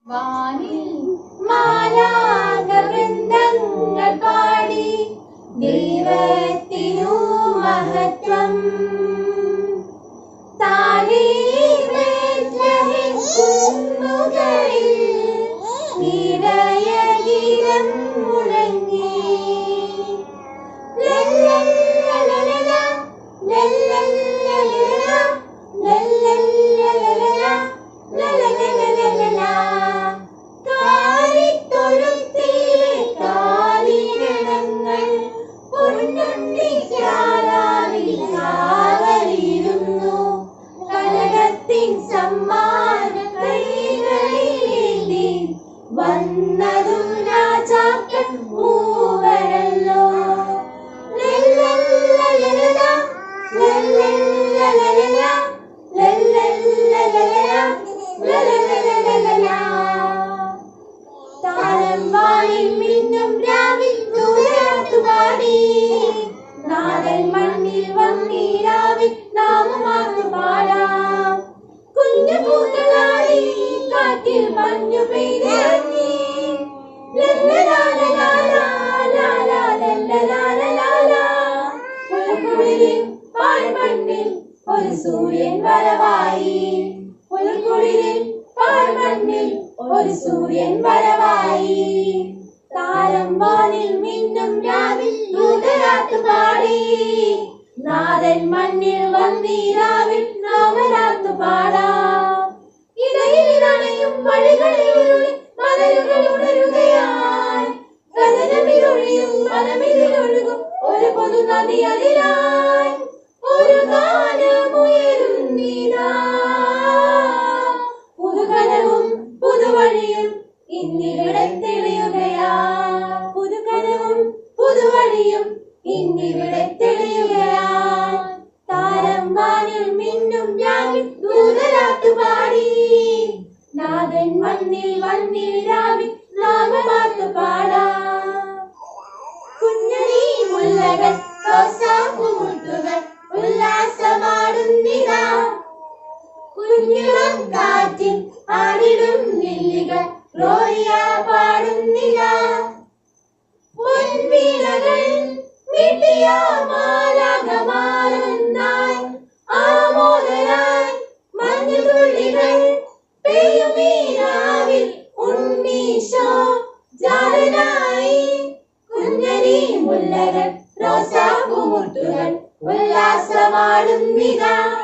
വാനിൽ മാലാകവൃന്ദങ്ങൾ പാടി ദൈവത്തിനു മഹത്വം. താഴെ ബേത്ലഹേം കുന്നുകളിൽ ഇടയഗീതം മുഴങ്ങി. ലല്ലല്ലലല ലല്ലല്ലലല ലല്ലല്ലലല ലല്ലല്ലലല. കാലിത്തൊഴുത്തിലെ കാലിഗണങ്ങൾ പൊന്നുണ്ണിക്കാരാവിൽ കാവലിരുന്നു. കനകത്തിൻ സമ്മാന കൈകളിലേന്തി വന്നതും രാജാക്കൻ മൂവരല്ലോ. ലല്ലല്ലലല ലല്ലല്ലലല ലല്ലല്ലലല ലല്ലല്ലലല. താരംവാനിൽ മിന്നും രാവിൽ ദൂരാത്തുപാടി നാടൻ മണ്ണിൽ വന്നീരാവിൽ നാമമാർന്നു പാടാം. കുഞ്ഞു പൂക്കളാടി കാറ്റിൽ മഞ്ഞു പെയ്തിറങ്ങി. പുൽക്കുളിരിൽ പാഴ്മണ്ണിൽ ഒരു സൂര്യൻ വരവായി. പുൽക്കുളിരിൽ പാഴ്മണ്ണിൽ ഒരു സൂര്യൻ വരവായി. താരംവാനിൽ മിന്നും രാവിൽ ദൂതരാത്തുപാടി നാടൻ മണ്ണിൽ വന്നീരാവിൽ നാമരാത്തു പാടാം. ഇടയിലിണയും വഴികളിലൂടെ മലരുകൾ ഉണരുകയായി. കഥനമിതൊഴിയും മനമിതിലൊഴുകും ഒരു പൊതു നദി അതിലായി. ഒരു ഗാനമുയരുന്നിതാ. പുതുകനവും പുതുവഴിയും ഇന്നിവിടെ തെളിയുകയാ. പുതുകനവും പുതുവഴിയും ഇന്നിവിടെ തെളിയുകയാ. താരംവാനിൽ മിന്നും രാവിൽ ദൂതരാത്തുപാടി നാഥൻ മണ്ണിൽ വന്നീരാവിൽ നാമമാർന്നു പാടാം. കുഞ്ഞനീ മുല്ലകൾ റോസാപ്പൂമുട്ടുകൾ ഉല്ലാസമാടുന്നിതാ. കുഞ്ഞിളം കാറ്റിൽ ആടിടും ലില്ലികൾ ഗ്ലോറിയ പാടുന്നിതാ. പൊൻവീണകൾ മീട്ടിയ മാലാഖമാരൊന്നായി ആമോദരായി. മഞ്ഞുതുള്ളികൾ പെയ്യുമീ രാവിൽ ഉണ്ണീശോ ജാതനായി. കുഞ്ഞനീ മുല്ലകൾ റോസാപ്പൂമുട്ടുകൾ ഉല്ലാസമാടുന്നിതാ.